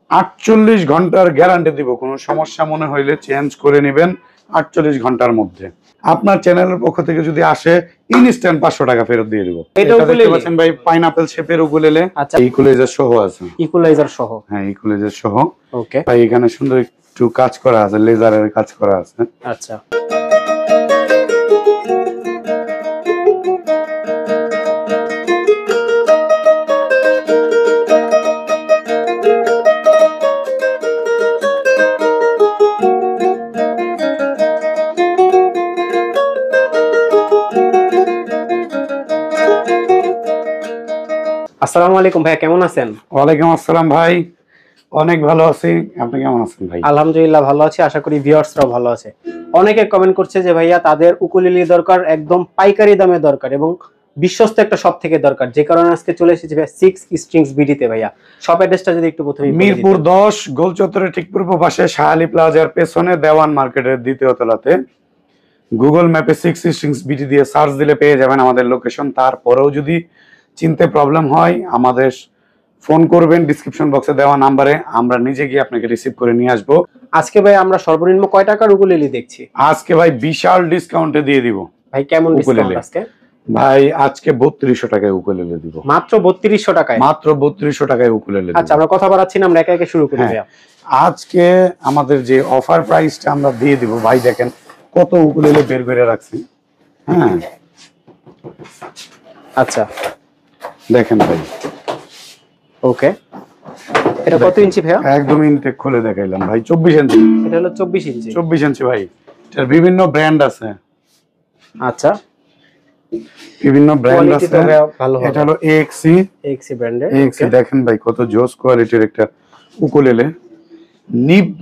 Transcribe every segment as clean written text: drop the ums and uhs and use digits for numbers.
48 ঘন্টার গ্যারান্টি দিব, কোনো সমস্যা মনে হইলে চেঞ্জ করে নেবেন 48 ঘন্টার মধ্যে। আপনার চ্যানেলের পক্ষ থেকে যদি আসে ইনস্ট্যান্ট 500 টাকা ফেরত দিয়ে দিব। এটা দেখতে পাচ্ছেন ভাই পাইনাপল শেপের উকুলেলে। আচ্ছা, ইকুয়ালাইজার সহ আছে। ইকুয়ালাইজার সহ? হ্যাঁ, ইকুয়ালাইজার সহ। ওকে ভাই এখানে সুন্দর একটু কাজ করা আছে, লেজারের কাজ করা আছে। আচ্ছা, আসসালামু আলাইকুম ভাই, কেমন আছেন? ওয়ালাইকুম আসসালাম ভাই, অনেক ভালো আছি। আপনি কেমন আছেন ভাই? আলহামদুলিল্লাহ ভালো আছি, আশা করি ভিউয়ার্সরাও ভালো আছে। অনেকে কমেন্ট করছে যে ভাইয়া তাদের উকুলেলে দরকার, একদম পাইকারি দামে দরকার এবং বিশ্বস্ত একটা শপ থেকে দরকার, যে কারণে আজকে চলে এসেছি ভাই 6 স্ট্রিংস বিডিতে। ভাইয়া শপ অ্যাড্রেসটা যদি একটু প্রথমে মিরপুর 10 গোল চত্বরের ঠিক পূর্ব পাশে শাহালি প্লাজার পেছনে দেওয়ান মার্কেটের দ্বিতীয় তলাতে। গুগল ম্যাপে 6 স্ট্রিংস বিডি দিয়ে সার্চ দিলে পেয়ে যাবেন আমাদের লোকেশন। তারপরেও যদি চিনতে প্রবলেম হয় আমাদের ফোন করবেন ডিসক্রিপশন বক্সে দেওয়া নাম্বারে, আমরা নিজে গিয়ে আপনাকে রিসিভ করে নিয়ে আসবো। আজকে ভাই আমরা সর্বনিম্ন কয় টাকার উকুলেলে দেখছি? আজকে ভাই বিশাল ডিসকাউন্টে দিয়ে দিব। ভাই কেমন ডিসকাউন্ট আজকে? ভাই আজকে 3200 টাকায় উকুলেলে দিব। মাত্র 3200 টাকায়? মাত্র 3200 টাকায় উকুলেলে। আচ্ছা, আমরা কথা বাড়াচ্ছি না, আমরা একে একে শুরু করি ভাইয়া। আজকে আমাদের যে অফার প্রাইসটা আমরা দিয়ে দিব ভাই, দেখেন কত উকুলেলে বের করে রাখছি। হ্যাঁ আচ্ছা দেখেন ভাই। ওকে, এটা কত ইঞ্চি ভাইয়া? একদম ইনটেক খুলে দেখাইলাম ভাই, 24 ইঞ্চি। এটা হলো 24 ইঞ্চি। 24 ইঞ্চি ভাই, এটার বিভিন্ন ব্র্যান্ড আছে। আচ্ছা, বিভিন্ন ব্র্যান্ড আছে। ভালো হবে। এটা হলো AXC ব্র্যান্ডের। AXC দেখেন ভাই কত জোস কোয়ালিটির একটা উকুলেলে।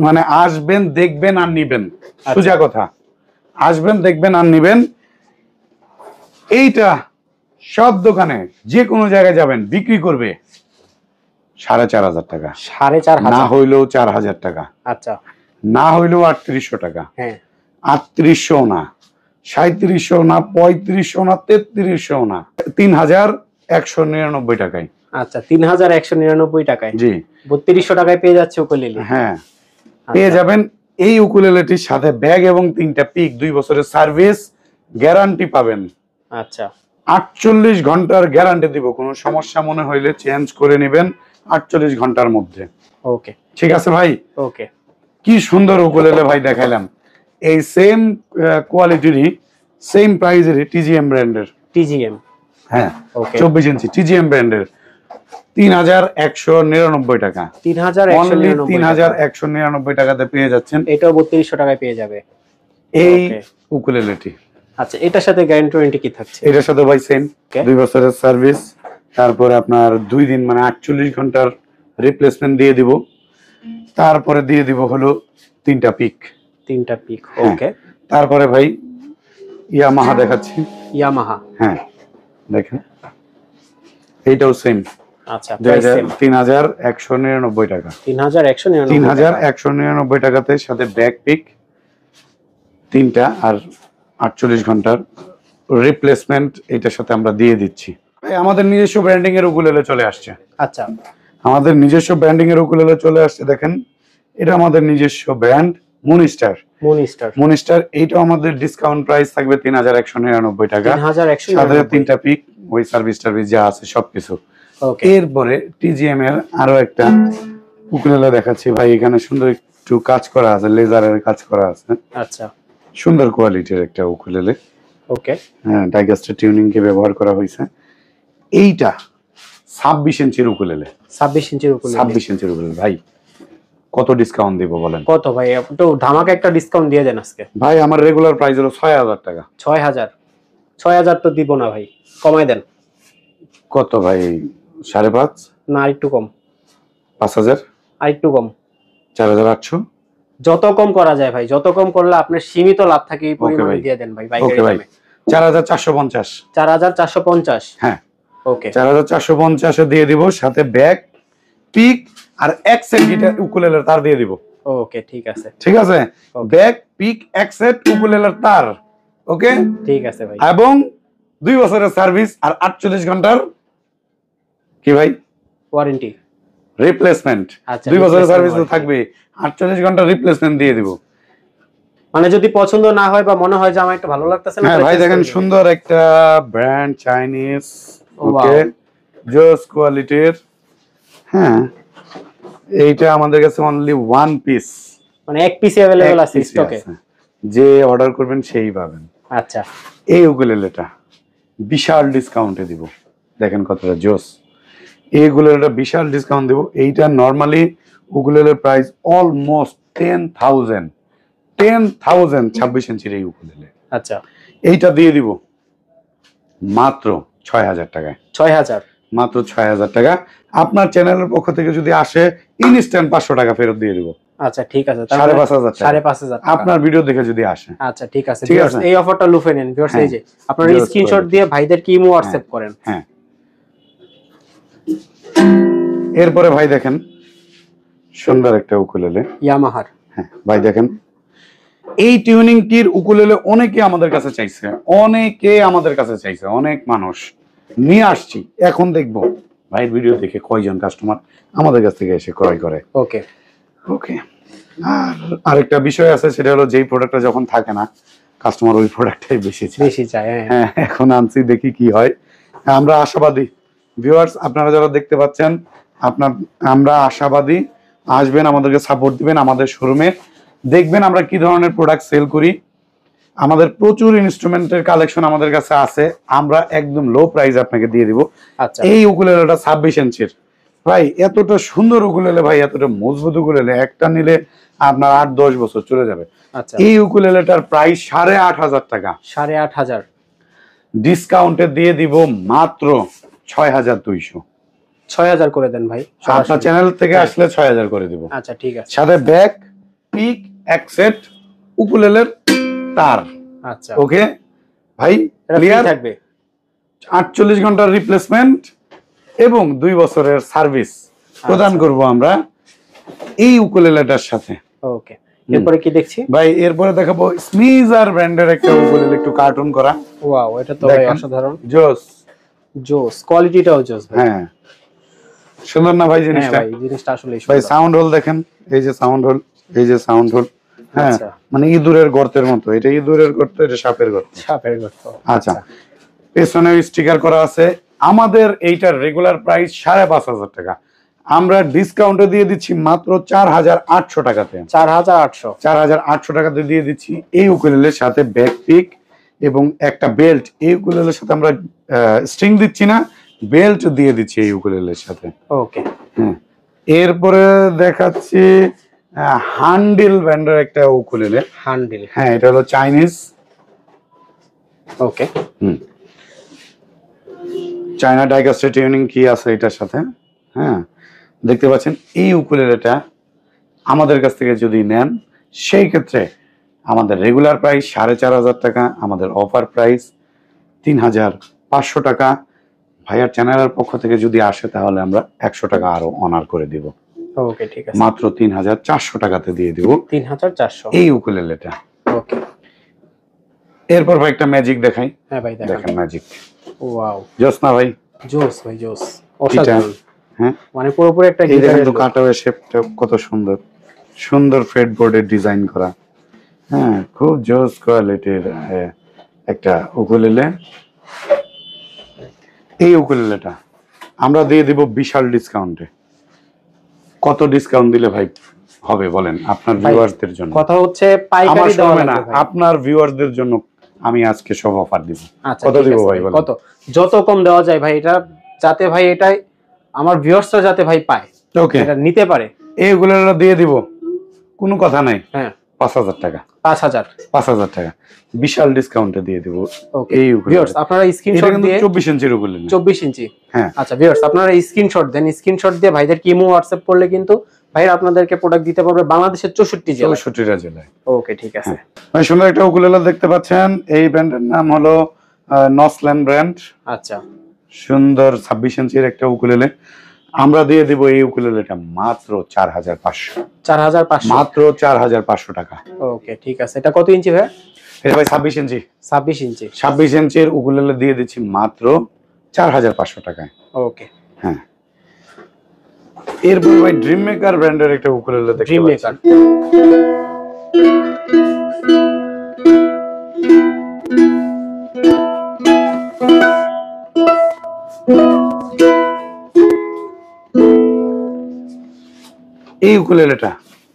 মানে আসবেন দেখবেন আর নিবেন, সোজা কথা। আসবেন দেখবেন আর নিবেন। এইটা সব দোকানে যে কোনো জায়গায় যাবেন বিক্রি করবে 4500 টাকা, 4500 না হইলেও 4000 টাকা, আচ্ছা না হইলেও 3800 টাকা। হ্যাঁ, 3800 না, 3700 না, 3500 না, 3300 না, 3199 টাকায়। আচ্ছা, 3199 টাকায়? জি, 3200 টাকায় পেয়ে যাচ্ছে উকুলেলে। হ্যাঁ পেয়ে যাবেন। এই উকুলেলেটির সাথে ব্যাগ এবং 3টা পিক, 2 বছরের সার্ভিস গ্যারান্টি পাবেন। আচ্ছা, 48 ঘন্টার গ্যারান্টি দিব, কোনো সমস্যা মনে হইলে চেঞ্জ করে নেবেন 48 ঘন্টার মধ্যে। ওকে ঠিক আছে ভাই। ওকে, কি সুন্দর উকুলেলে ভাই দেখাইলাম। এই সেম কোয়ালিটিরই সেম প্রাইজেরই TGM ব্র্যান্ডের। TGM? হ্যাঁ, ওকে, 24 ইঞ্চি TGM ব্র্যান্ডের 3199 টাকা। 3199 টাকাতে পেয়ে যাচ্ছেন। এটাও 3200 টাকায় পেয়ে যাবে এই উকুলেলেটি। আচ্ছা, এটার সাথে গ্যারান্টি ওয়ারেন্টি কি থাকছে? এটার সাথে ভাই সেম 2 বছরের সার্ভিস, তারপরে আপনার 2 দিন মানে 48 ঘন্টার রিপ্লেসমেন্ট দিয়ে দিব। তারপরে দিয়ে দিব হলো 3টা পিক। 3টা পিক, ওকে। তারপরে ভাই ইয়ামাহা দেখাচ্ছি। ইয়ামাহা? হ্যাঁ দেখেন, এইটাও সেম। আচ্ছা, 3199 টাকা। 3199 টাকাতে সাথে ব্যাক পিক 3টা আর 48 ঘন্টার রিপ্লেসমেন্ট এটার সাথে আমরা দিয়ে দিচ্ছি। আমাদের নিজস্ব ব্র্যান্ডিং এর উকুলেলে চলে আসছে। আচ্ছা, আমাদের নিজস্ব ব্র্যান্ডিং এর উকুলেলে চলে আসছে। দেখেন এটা আমাদের নিজস্ব ব্র্যান্ড মনিস্টার। মনিস্টার এইটাও আমাদের ডিসকাউন্ট প্রাইস থাকবে 3199 টাকা। 3199 সাথে 3টা পিক, ওই সার্ভিস যা আছে সবকিছু। এরপরে TGM এর আরো একটা উকুলেলে দেখাচ্ছি ভাই। এখানে সুন্দর একটু কাজ করা আছে, লেজারের কাজ করা আছে। আচ্ছা, সুন্দর কোয়ালিটির একটা উকুলেলে। ওকে, হ্যাঁ, ডাইগাস্টার টিউনিং কে ব্যবহার করা হয়েছে। এইটা 26 ইঞ্চির উকুলেলে। 26 ইঞ্চির উকুলেলে? 26 ইঞ্চির উকুলেলে ভাই কত ডিসকাউন্ট দিব বলেন? কত ভাই? একটু ধামাকা একটা ডিসকাউন্ট দিয়ে দেন আজকে। ভাই আমার রেগুলার প্রাইস হলো 6000 টাকা। 6000 তো দিব না ভাই, কমাই দেন। কত ভাই? 5.5? না, আরেকটু কম। 5000? আরেকটু কম। 4800? যত কম করা যায় ভাই, যত কম করলে আপনার সীমিত লাভ থাকে এই পরিমাণে দিয়ে দেন ভাই পাইকারি দামে। 4450। 4450? হ্যাঁ ওকে, 4450 এ দিয়ে দিব, সাথে ব্যাগ পিক আর এক সেট গিটার উকুলেলের তার দিয়ে দিব। ওকে, ঠিক আছে। ঠিক আছে, ব্যাগ পিক এক সেট উকুলেলের তার। ওকে, ঠিক আছে ভাই। এবং 2 বছরের সার্ভিস আর 48 ঘন্টার কি ভাই ওয়ারেন্টি। রিপ্লেসমেন্ট, আচ্ছা, 2 বছরের replacement সার্ভিস তো warranty। থাকবে, 48 ঘন্টা রিপ্লেসমেন্ট দিয়ে দিব। মানে যদি পছন্দ না হয় বা মনে হয় যে আমার একটু ভালো লাগতেছে না, হ্যাঁ তাহলে ভাই change দেখেন করে দিবেন। সুন্দর একটা ব্র্যান্ড চাইনিজ, Wow. ওকে, জোস কোয়ালিটির। হ্যাঁ, এইটা আমাদের কাছে অনলি 1 পিস, মানে এক পিসি अवेलेबल আছে স্টকে। যে অর্ডার করবেন সেই পাবেন। আচ্ছা, এই উকুলেলেটা বিশাল ডিসকাউন্টে দিব, দেখেন কতটা জোস। এই উকুলেলেটা বিশাল ডিসকাউন্ট দেব। এইটা নরমালি উকুলেলের প্রাইস অলমোস্ট 10,000, 26 ইঞ্চির এই উকুলেলে। আচ্ছা, এইটা দিয়ে দিব মাত্র 6,000 টাকায়, 6000। মাত্র 6,000 টাকা। আপনার চ্যানেলের পক্ষ থেকে যদি আসে ইনস্ট্যান্ট 500 টাকা ফেরত দিয়ে দিব। আচ্ছা, ঠিক আছে, 5,500 টাকা। 5,500 টাকা। আপনার ভিডিও দেখে যদি আসে। আচ্ছা, ঠিক আছে ঠিক ভিউয়ার্স, আছে। এই অফারটা লুফে নেন ভিউয়ার্স। হ্যাঁ। এই যে আপনারা Just স্ক্রিনশট quality। দিয়ে ভাইদেরকে ইমো হোয়াটসঅ্যাপ করেন। হ্যাঁ, এরপরে ভাই দেখেন সুন্দর একটা উকুলেলে। ইয়ামাহার। হ্যাঁ ভাই দেখেন, এই টিউনিংটির উকুলেলে অনেকে আমাদের কাছে চাইছে, অনেক মানুষ নিয়ে আসছি। এখন দেখবো ভাইয়ের ভিডিও দেখে কয়জন কাস্টমার আমাদের কাছ থেকে এসে ক্রয় করে। ওকে, ওকে। আর আরেকটা বিষয় আছে, সেটা হলো যেই প্রোডাক্টটা যখন থাকে না, কাস্টমার ওই প্রোডাক্টটাই বেশি চায়। হ্যাঁ, এখন আনছি, দেখি কি হয়। আমরা আশাবাদী ভিউয়ার্স, আপনারা যারা দেখতে পাচ্ছেন, আমরা আশাবাদী। আসবেন, আমাদেরকে সাপোর্ট দিবেন, আমাদের শোরুমে দেখবেন আমরা কি ধরনের প্রোডাক্ট সেল করি। আমাদের প্রচুর ইনস্ট্রুমেন্টের কালেকশন আমাদের কাছে আছে, আমরা একদম লো প্রাইস আপনাকে দিয়ে দিব। আচ্ছা, এই উকুলেলেটা 26 ইঞ্চির ভাই, এতটা সুন্দর উকুলেলে ভাই, এতটা মজবুত উকুলেলে, একটা নিলে আপনার 8-10 বছর চলে যাবে। আচ্ছা, এই উকুলেলেটার প্রাইস 8,500 টাকা, 8,500। ডিসকাউন্টে দিয়ে দিব মাত্র 6,200। 6000 করে দেন ভাই। আপনার চ্যানেল থেকে আসলে 6,000 করে দিব। আচ্ছা, ঠিক আছে। সাথে ব্যাক, পিক, এক সেট উকুলেলের তার। আচ্ছা, ওকে ভাই, এটা ফ্রি ক্লিয়ার। থাকবে। 48 ঘন্টার রিপ্লেসমেন্ট এবং 2 বছরের সার্ভিস প্রদান করব আমরা এই উকুলেলেটার সাথে। ওকে, এরপরে কি দেখছি ভাই? এরপরে দেখাবো স্মিজার ব্র্যান্ডের একটা উকুলেলে, একটু কার্টুন করা। ওয়াও, এটা তো ভাই দেখেন, অসাধারণ। জোস। জোস, কোয়ালিটিটাও জোস ভাই। হ্যাঁ, সুন্দর না ভাই হ্যাঁ জিনিসটা? ভাই, জিনিসটা আসলেই ভাই সুন্দর। সাউন্ড হোল দেখেন, এই যে সাউন্ড হোল, এই যে সাউন্ড হোল। হ্যাঁ, আচ্ছা। মানে ইঁদুরের গর্তের মতো, এটা ইঁদুরের গর্ত, এটা সাপের গর্ত। সাপের গর্ত। আচ্ছা, পেছনে স্টিকার করা আছে। আমাদের এইটার রেগুলার প্রাইস 5,500 টাকা, আমরা ডিসকাউন্টে দিয়ে দিচ্ছি মাত্র 4,800 টাকাতে। 4,800। 4,800 টাকাতে দিয়ে দিচ্ছি এই উকুলেলের সাথে ব্যাক পিক এবং একটা বেল্ট। এই উকুলেলের সাথে আমরা স্ট্রিং দিচ্ছি না, বেল্ট দিয়ে দিচ্ছি এই উকুলেলের সাথে। ওকে, হ্যাঁ, এরপরে দেখাচ্ছি হ্যান্ডেল ব্র্যান্ডের একটা উকুলেলে। হ্যান্ডেল। হ্যাঁ, এটা হলো চাইনিজ। ওকে, চায়না ডাইকাস্টার টিউনিং কি আছে এটার সাথে। হ্যাঁ, দেখতে পাচ্ছেন এই উকুলেলেটা আমাদের কাছ থেকে যদি নেন, সেই ক্ষেত্রে আমাদের রেগুলার প্রাইস 4,500 টাকা, আমাদের অফার প্রাইস 3,500 টাকা। ভাইয়ার চ্যানেলের পক্ষ থেকে যদি আসে তাহলে আমরা 100 টাকা আরো অনার করে দিব, ওকে, ঠিক আছে। মাত্র 3,400 টাকাতে দিয়ে দিব 3,400। এই উকুলেলেটা। ওকে, এরপর ভাই একটা ম্যাজিক দেখাই। হ্যাঁ ভাই, দেখেন ম্যাজিক, ওয়াও, জোস না ভাই? জোস ভাই, জোস, অসাধারণ। হ্যাঁ, মানে পুরোপুরি একটা এই দেখেন তো গিটারের কাটাওয়ে শেপটা কত সুন্দর, সুন্দর ফ্রেড বোর্ডের ডিজাইন করা। হ্যাঁ, খুব জোস কোয়ালিটির একটা উকুলেলে। এই উকুলেলেটা আমরা দিয়ে দিব বিশাল ডিসকাউন্টে। কত ডিসকাউন্ট দিলে ভাই হবে বলেন আপনার ভিউয়ারদের জন্য? কথা হচ্ছে আমার পাইকারি দেওয়া সময় না, লাগবে ভাই। আপনার ভিউয়ারদের জন্য আমি আজকে সব অফার দিব। আচ্ছা, কত ঠিক দিব আছে ভাই বলেন? কত? যত কম দেওয়া যায় ভাই, এটা যাতে ভাই, এটাই আমার ভিউয়ার্সরা যাতে ভাই পায়, ওকে, এটা নিতে পারে। এই উকুলেলেটা দিয়ে দিব, কোনো কথা নাই। হ্যাঁ, 5,000 টাকা, 5,000। 5,000 টাকা বিশাল ডিসকাউন্টে দিয়ে দিব ওকে এই ভিউয়ার্স, উকুলেলে। আপনারা এটা স্ক্রিনশট কিন্তু দিয়ে 24 ইঞ্চির উকুলেলে। 24 ইঞ্চি। হ্যাঁ, আচ্ছা ভিউয়ার্স, আপনারা স্ক্রিনশট দেন, স্ক্রিনশট দিয়ে ভাইদের ইমো হোয়াটসঅ্যাপ করলে কিন্তু ভাইরা আপনাদেরকে প্রোডাক্ট দিতে পারবে বাংলাদেশের 64 জেলায়। 64টা জেলায়। ওকে, ঠিক আছে। ভাই সুন্দর একটা উকুলেলে দেখতে পাচ্ছেন, এই ব্র্যান্ডের নাম হলো নসল্যান্ড ব্র্যান্ড। আচ্ছা, সুন্দর 26 ইঞ্চির একটা উকুলেলে আমরা দিয়ে দিব এই উকুলেলেটা মাত্র 4,500। 4,500 মাত্র 4,500 টাকা। ওকে, ঠিক আছে। এটা কত ইঞ্চি ভাই? এটা ভাই 26 ইঞ্চি। 26 ইঞ্চি। 26 ইঞ্চির উকুলেলে দিয়ে দিচ্ছি মাত্র 4,500 টাকায়। ওকে, হ্যাঁ, এরপর ভাই ড্রিম মেকার ব্র্যান্ডের একটা উকুলেলে দেখতে ড্রিম মেকার। এই উকুলেলেটা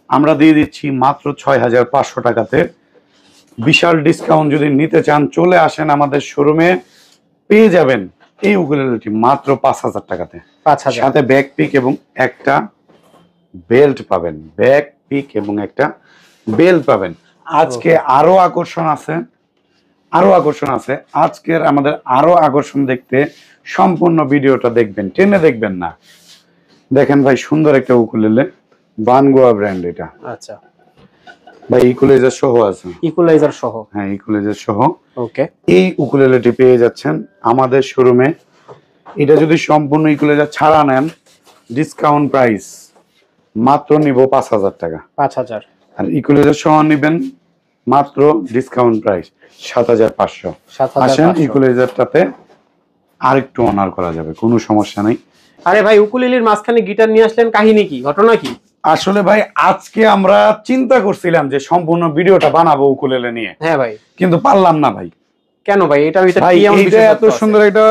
আমরা দিয়ে দিচ্ছি মাত্র 6500 টাকাতে। বিশাল ডিসকাউন্ট, যদি নিতে চান চলে আসেন আমাদের শোরুমে, পেয়ে যাবেন এই উকুলেলেটি মাত্র 5000 টাকাতে। 5000 সাথে ব্যাক পিক এবং একটা বেল্ট পাবেন, ব্যাক পিক এবং একটা বেল্ট পাবেন। আজকে আরো আকর্ষণ আছে, আরো আকর্ষণ আছে। আজকের আমাদের আরো আকর্ষণ দেখতে সম্পূর্ণ ভিডিওটা দেখবেন, টেনে দেখবেন না। দেখেন ভাই, সুন্দর একটা উকুলেলে, বানগোয়া ব্র্যান্ড এটা। আচ্ছা ভাই ইকুয়ালাইজার সহ আছে। ইকুয়ালাইজার সহ। হ্যাঁ, ইকুয়ালাইজার সহ। ওকে। এই উকুলেলেটি পেয়ে যাচ্ছেন আমাদের শোরুমে। এটা যদি সম্পূর্ণ ইকুয়ালাইজার ছাড়া নেন, ডিসকাউন্ট প্রাইস মাত্র নিব 5000 টাকা। 5000। আর ইকুয়ালাইজার সহ নেবেন মাত্র ডিসকাউন্ট প্রাইস 7500। আসেন 7500। ইকুয়ালাইজারটাতে আরেকটু অনার করা যাবে, কোনো সমস্যা নাই। আরে ভাই, উকুলেলের মাঝখানে গিটার নিয়ে আসলেন, কাহিনী কি, ঘটনা কি? আসলে ভাই আজকে আমরা চিন্তা করছিলাম যে সম্পূর্ণ ভিডিওটা বানাবো উকুলেলে নিয়ে, হ্যাঁ ভাই। কিন্তু পারলাম না ভাই। কেন ভাই? এটা ভিতরে ভাই কি এমন এইটা বিষয় এত সুন্দর একটা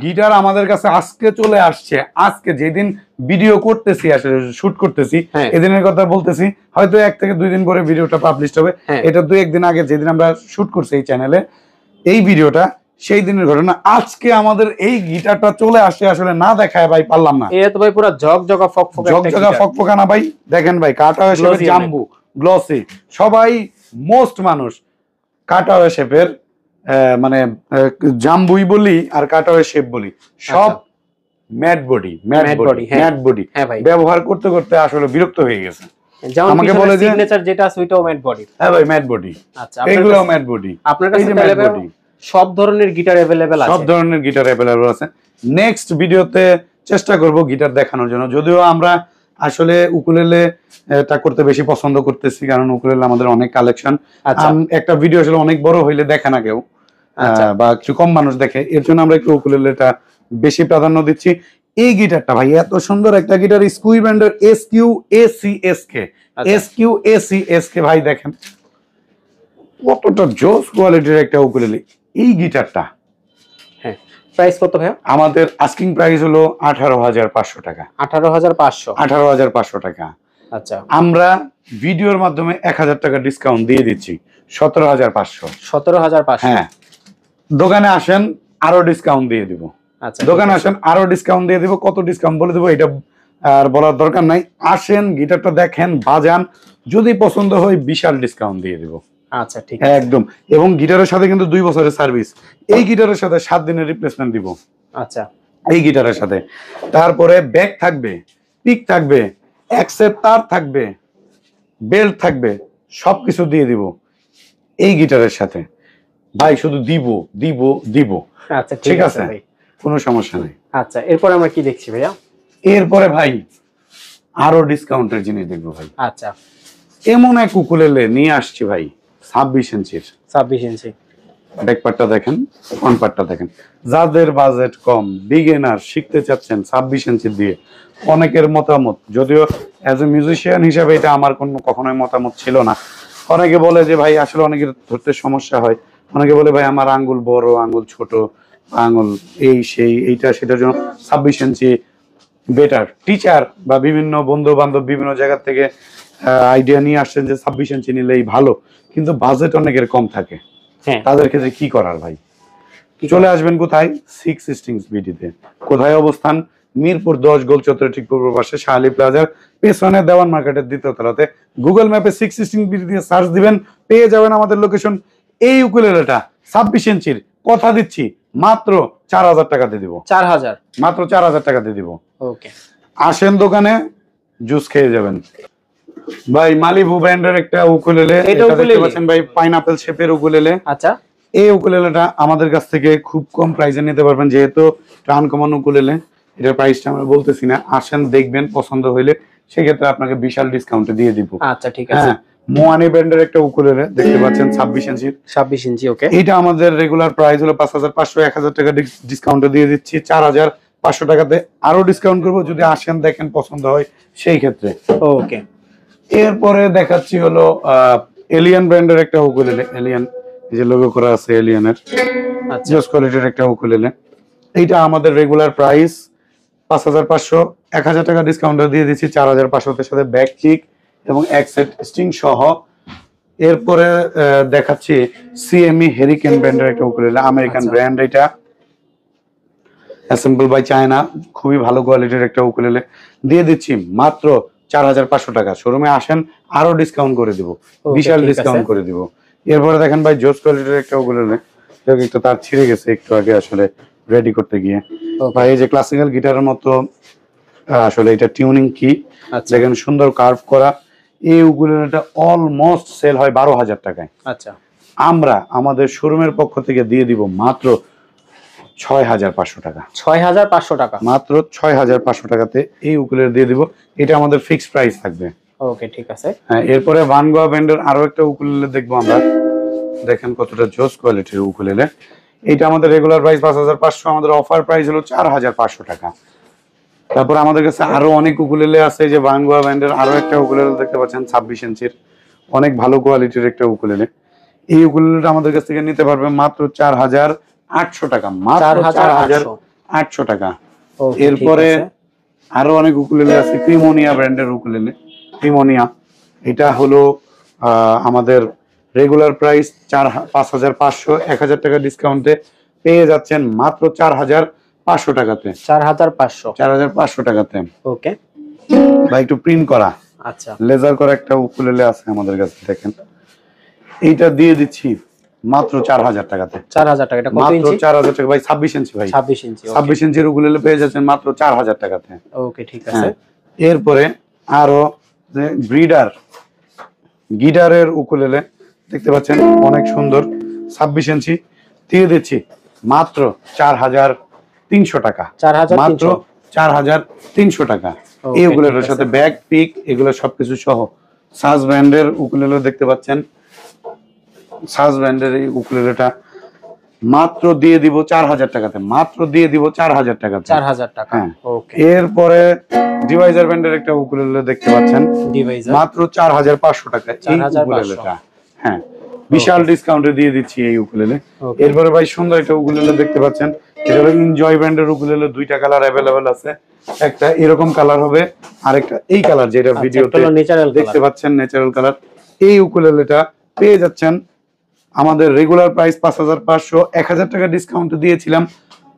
গিটার আমাদের কাছে আজকে চলে আসছে। আজকে যেদিন ভিডিও করতেছি, আসলে শুট করতেছি, হ্যাঁ। এদিনের কথা বলতেছি, হয়তো 1 থেকে 2 দিন পরে ভিডিওটা পাবলিশ হবে। হ্যাঁ। এটা 2-1 দিন আগে যেদিন আমরা শুট করছি এই চ্যানেলে এই ভিডিওটা, সেই দিনের ঘটনা। আজকে আমাদের এই গিটারটা চলে আসছে, আসলে না দেখায় ভাই পারলাম না। এটা তো ভাই পুরো ঝকঝকা ফকফকা একটা ঝকঝকা গিটার। ফকফকানা ভাই। দেখেন ভাই, কাটাওয়ে শেপের Glossy জাম্বু, গ্লসি। সবাই মোস্ট মানুষ কাটাওয়ে শেপের মানে জাম্বুই বলি আর কাটাওয়ে শেপ বলি, সব matte body, matte Matte body, body, হ্যাঁ। ম্যাট বডি হ্যাঁ ভাই। ব্যবহার করতে করতে আসলে বিরক্ত হয়ে গেছে। যেমন আমাকে আমাকে বলে বলে যে- সিগনেচার যেটা আছে ওইটাও ম্যাট বডি। হ্যাঁ ভাই, ম্যাট বডি। আচ্ছা, আপনার এগুলোও কাছে- ম্যাট বডি। আপনার এই কাছে যে তাহলে matte body। সব ধরনের গিটার अवेलेबल আছে। সব ধরনের গিটার অ্যাভেলেবল আছে। নেক্সট ভিডিওতে চেষ্টা করব গিটার দেখানোর জন্য, যদিও আমরা আসলে উকুলেলে এটা করতে বেশি পছন্দ করতেছি, কারণ উকুলেলে আমাদের অনেক কালেকশন। আচ্ছা। একটা ভিডিও আসলে অনেক বড় হইলে দেখে না কেউ, আচ্ছা। বা একটু কম মানুষ দেখে, এর জন্য আমরা একটু উকুলেলেটা বেশি প্রাধান্য দিচ্ছি। এই গিটারটা ভাই এত সুন্দর একটা গিটার, স্কুই ব্র্যান্ডের SQACSK। আচ্ছা। SQACSK ভাই দেখেন কতটা জোস কোয়ালিটির একটা উকুলেলে। এই গিটারটা হ্যাঁ, প্রাইস কত ভাই? আমাদের আস্কিং প্রাইস হলো 18500 টাকা। 18500। 18500 টাকা। আচ্ছা। আমরা ভিডিওর মাধ্যমে 1000 টাকা ডিসকাউন্ট দিয়ে দিচ্ছি, 17500। 17500। হ্যাঁ, দোকানে আসেন আরো ডিসকাউন্ট দিয়ে দিব। আচ্ছা, দোকানে আসেন আরো ডিসকাউন্ট দিয়ে দিব। কত ডিসকাউন্ট বলে দিব এটা আর বলার দরকার নাই। আসেন, গিটারটা দেখেন, বাজান, যদি পছন্দ হয় বিশাল ডিসকাউন্ট দিয়ে দিব। আচ্ছা, ঠিক আছে। একদম। এবং গিটারের সাথে কিন্তু 2 বছরের সার্ভিস। এই গিটারের সাথে 7 দিনের রিপ্লেসমেন্ট দিব আচ্ছা। এই গিটারের সাথে। তারপরে ব্যাগ থাকবে, পিক থাকবে, অ্যাকসেপ্ট তার থাকবে, বেল্ট থাকবে, সবকিছু দিয়ে দিব এই গিটারের সাথে। ভাই শুধু দিব দিব দিব। আচ্ছা, ঠিক আছে ভাই। কোনো সমস্যা নেই। আচ্ছা, এরপর আমরা কি দেখছি ভাইয়া? এরপরে ভাই আরো ডিসকাউন্টের জিনিস দেখবো ভাই। আচ্ছা। এমন এক উকুলেলে নিয়ে আসছি ভাই, 26 ইঞ্চির। 26 ইঞ্চি। ব্যাক পার্টটা দেখেন, ফ্রন্ট পার্টটা দেখেন। যাদের বাজেট কম, বিগিনার, শিখতে চাচ্ছেন 26 ইঞ্চি দিয়ে, অনেকের মতামত, যদিও অ্যাজ এ মিউজিশিয়ান হিসাবে এটা আমার কখনোই মতামত ছিল না। অনেকে বলে যে ভাই আসলে অনেকের ধরতে সমস্যা হয়, অনেকে বলে ভাই আমার আঙ্গুল বড়, আঙ্গুল ছোট, আঙ্গুল এই সেই, এইটা সেটার জন্য 26 ইঞ্চি বেটার। টিচার বা বিভিন্ন বন্ধু বান্ধব বিভিন্ন জায়গা থেকে আইডিয়া নিয়ে আসছেন যে 26 ইঞ্চি নিলেই ভালো, কিন্তু বাজেট অনেকের কম থাকে। হ্যাঁ। তাদের ক্ষেত্রে কি করার ভাই? চলে আসবেন কোথায়? 6 স্ট্রিংস বিডিতে। কোথায় অবস্থান? মিরপুর 10 গোল চত্বরের ঠিক পূর্ব পাশে শাহালি প্লাজার পেছনে দেওয়ান মার্কেটের দ্বিতীয় তলাতে। গুগল ম্যাপে 6 স্ট্রিংস বিডি দিয়ে সার্চ দিবেন, পেয়ে যাবেন আমাদের লোকেশন। এই উকুলেলেটা 26 ইঞ্চির, কথা দিচ্ছি মাত্র 4000 টাকাতে দিব। 4000। মাত্র 4000 টাকাতে দিব। ওকে। আসেন দোকানে, জুস খেয়ে যাবেন। ভাই মালিবু ব্র্যান্ডের একটা উকুলেলে, এটা এটা দেখতে উকুলেলে? পাচ্ছেন ভাই, পাইনাপেল শেপের উকুলেলে। আচ্ছা। এই উকুলেলেটা আমাদের কাছ থেকে খুব কম প্রাইসে নিতে পারবেন, যেহেতু আনকমন উকুলেলে। এটার প্রাইসটা আমরা বলতেছি না, আসেন দেখবেন, পছন্দ হইলে সেক্ষেত্রে আপনাকে বিশাল ডিসকাউন্টে দিয়ে দিব। আচ্ছা, ঠিক আছে। হ্যাঁ, মোয়ানি ব্র্যান্ডের একটা উকুলেলে দেখতে পাচ্ছেন 26 ইঞ্চির। 26 ইঞ্চি। ওকে। এটা আমাদের রেগুলার প্রাইস হলো 5500, 1000 টাকা ডিসকাউন্টে দিয়ে দিচ্ছি 500 টাকাতে আরো ডিসকাউন্ট করব যদি আসেন দেখেন পছন্দ হয় সেই ক্ষেত্রে। ওকে, এরপরে দেখাচ্ছি হলো এলিয়ান ব্র্যান্ডের একটা উকুলেলে। এলিয়ান, এই যে লোগো করা আছে এলিয়ানের, আচ্ছা জোস কোয়ালিটির একটা উকুলেলে। এইটা আমাদের রেগুলার প্রাইস 5500, 1000 টাকা ডিসকাউন্ট দিয়ে দিচ্ছি 4500 সাথে ব্যাক কিক এবং এক সেট স্ট্রিং সহ। এরপরে দেখাচ্ছি সিএমই হেরিকেন ব্র্যান্ডের একটা উকুলেলে, আমেরিকান আচ্ছা। ব্র্যান্ড। এটা অ্যাসেম্বল বাই চায়না, খুবই ভালো কোয়ালিটির একটা উকুলেলে দিয়ে দিচ্ছি মাত্র 4500 টাকা। শোরুমে আসেন আরো ডিসকাউন্ট করে দিব, Okay, বিশাল ঠিক ডিসকাউন্ট আছে। করে দিব। এরপরে দেখেন ভাই জোস কোয়ালিটির একটা উকুলেলে, একটু তার ছিঁড়ে গেছে একটু আগে আসলে রেডি করতে গিয়ে। Okay, ভাই এই যে ক্লাসিক্যাল গিটারের মতো আসলে এটা টিউনিং কি আচ্ছা দেখেন, সুন্দর কার্ভ করা। এই উকুলেলেটা অলমোস্ট সেল হয় 12,000 টাকায়। আচ্ছা, আমরা আমাদের শোরুমের পক্ষ থেকে দিয়ে দিব মাত্র 6500 টাকা। 6500 টাকা। মাত্র 6500 টাকাতে এই উকুলেলে দিয়ে দিব। এটা আমাদের ফিক্সড প্রাইস থাকবে। ওকে, ঠিক আছে। হ্যাঁ, এরপরে ভানগোয়া ব্র্যান্ডের আরো একটা উকুলেলে দেখবো আমরা। দেখেন কতটা জোস কোয়ালিটির উকুলেলে। এটা আমাদের রেগুলার প্রাইস 5500, আমাদের অফার প্রাইস হলো 4500 টাকা। তারপর আমাদের কাছে আরো অনেক উকুলেলে আছে, যে ভানগোয়া ব্র্যান্ডের আরো একটা উকুলেলে দেখতে পাচ্ছেন 26 ইঞ্চির, অনেক ভালো কোয়ালিটির একটা উকুলেলে। এই উকুলেলেটা আমাদের কাছ থেকে নিতে পারবে মাত্র 4800 টাকা, মাত্র 4800 টাকা। ওকে, এরপরে আরো অনেক উকুলেলে আছে, ক্রিমোনিয়া ব্র্যান্ডের উকুলেলে। ক্রিমোনিয়া এটা হলো আমাদের রেগুলার প্রাইস 5500, 1000 টাকা ডিসকাউন্টে পেয়ে যাচ্ছেন মাত্র 4500 টাকাতে। 4500। 4500 টাকাতে। ওকে, বা একটু প্রিন্ট করা আচ্ছা লেজার করা একটা উকুলেলে আছে আমাদের কাছে, দেখেন এইটা দিয়ে দিচ্ছি মাত্র 4000 টাকাতে। 4000 টাকা। এটা কত মাত্র ইঞ্চি? 4000 টাকা ভাই, 26 ইঞ্চি ভাই, 26 ইঞ্চি। 26 ইঞ্চির উকুলেলে পেয়ে যাচ্ছেন মাত্র 4000 টাকাতে। ওকে, ঠিক আছে। এরপরে আরো যে ব্রিডার গিটারের উকুলেলে দেখতে পাচ্ছেন অনেক সুন্দর, 26 ইঞ্চি দিয়ে দিচ্ছি মাত্র 4300 টাকা। 4300 মাত্র 4300 টাকা। Okay, এই উকুলেলের ঠিক সাথে আছে। ব্যাক পিক এগুলো সবকিছু সহ। সাজ ব্র্যান্ডের উকুলেলে দেখতে পাচ্ছেন, সাজ ব্র্যান্ডের এই উকুলেলেটা মাত্র দিয়ে দিব 4000 টাকাতে, মাত্র দিয়ে দিব 4000 টাকাতে। 4000 টাকা। হ্যাঁ। ওকে, এরপরে ডিভাইজার ব্র্যান্ডের একটা উকুলেলে দেখতে পাচ্ছেন ডিভাইজার মাত্র 4500 টাকা এই 4500 উকুলেলেটা। হ্যাঁ, বিশাল ডিসকাউন্টে দিয়ে দিচ্ছি এই উকুলেলে। Okay. এরপরে ভাই সুন্দর একটা উকুলেলে দেখতে পাচ্ছেন, এটা হলো এনজয় ব্র্যান্ডের উকুলেলে। দুইটা কালার অ্যাভেলেবেল আছে, একটা এরকম কালার হবে, আরেকটা এই কালার যেটা আচ্ছা, ভিডিওতে এটা হলো ন্যাচারাল দেখতে কালার। পাচ্ছেন, ন্যাচারাল কালার। এই উকুলেলেটা পেয়ে যাচ্ছেন আমাদের রেগুলার প্রাইস 5500, 1000 টাকা ডিসকাউন্ট দিয়েছিলাম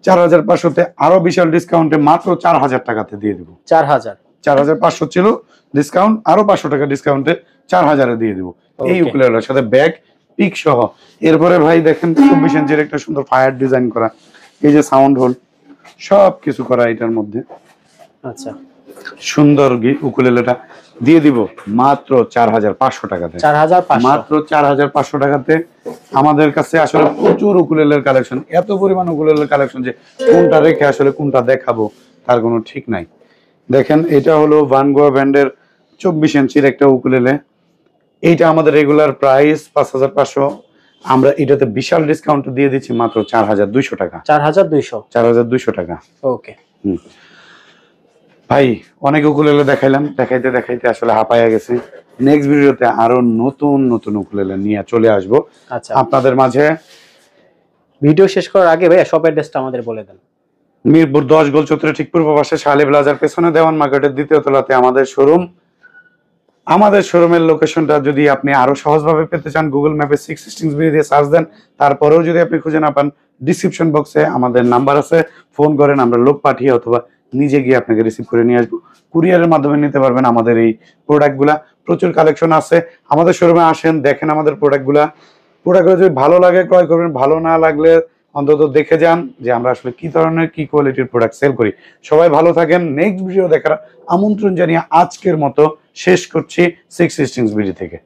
4500তে, আরো বিশাল ডিসকাউন্টে মাত্র 4000 টাকাতে দিয়ে দিব। 4000। 4500 ছিল ডিসকাউন্ট, আরো 500 টাকা ডিসকাউন্টে 4000 দিয়ে দিব এই Okay. উকুলেলের সাথে ব্যাগ পিক সহ। এরপরে ভাই দেখেন 24 ইঞ্চির একটা সুন্দর ফায়ার ডিজাইন করা, এই যে সাউন্ড হোল সব কিছু করা এটার মধ্যে। আচ্ছা, সুন্দর উকুলেলেটা দিয়ে দিব মাত্র 4500 টাকাতে। 4500। মাত্র 4500 টাকাতে। আমাদের কাছে আসলে প্রচুর উকুলেলের কালেকশন, এত পরিমাণ উকুলেলের কালেকশন যে কোনটা রেখে আসলে কোনটা দেখাবো তার কোনো ঠিক নাই। দেখেন এটা হলো ভানগোয়া ব্র্যান্ডের 24 ইঞ্চির একটা উকুলেলে। এইটা আমাদের রেগুলার প্রাইস 5500, আমরা এটাতে বিশাল ডিসকাউন্ট দিয়ে দিচ্ছি মাত্র 4200 টাকা। 4200। 4200 টাকা। ওকে, হুম। ভাই অনেক উকুলেলে দেখাইলাম, দেখাইতে দেখাইতে আসলে হাঁপায়া গেছে। নেক্সট ভিডিওতে আরো নতুন নতুন উকুলেলে নিয়ে চলে আসব আচ্ছা। আপনাদের মাঝে। ভিডিও শেষ করার আগে ভাই শপ অ্যাড্রেসটা আমাদের বলে দেন। মিরপুর 10 গোল চত্বরে ঠিক পূর্ব পাশে শাহালি প্লাজার পেছনে দেওয়ান মার্কেটের দ্বিতীয় তলাতে আমাদের শোরুম। আমাদের শোরুমের লোকেশনটা যদি আপনি আরো সহজভাবে পেতে চান, গুগল ম্যাপে 6 স্ট্রিংস বিডি দিয়ে সার্চ দেন, তারপরেও যদি আপনি খুঁজে না পান, ডিসক্রিপশন বক্সে আমাদের নাম্বার আছে, ফোন করেন, আমরা লোক পাঠিয়ে অথবা নিজে গিয়ে আপনাকে রিসিভ করে নিয়ে আসবো। কুরিয়ারের মাধ্যমে নিতে পারবেন আমাদের এই প্রোডাক্টগুলা। প্রচুর কালেকশন আছে, আমাদের শোরুমে আসেন, দেখেন আমাদের প্রোডাক্টগুলো যদি ভালো লাগে ক্রয় করবেন, ভালো না লাগলে অন্তত দেখে যান যে আমরা আসলে কি ধরনের কি কোয়ালিটির প্রোডাক্ট সেল করি। সবাই ভালো থাকেন, নেক্সট ভিডিও দেখার আমন্ত্রণ জানিয়ে আজকের মতো শেষ করছি 6 স্ট্রিংস বিডি থেকে।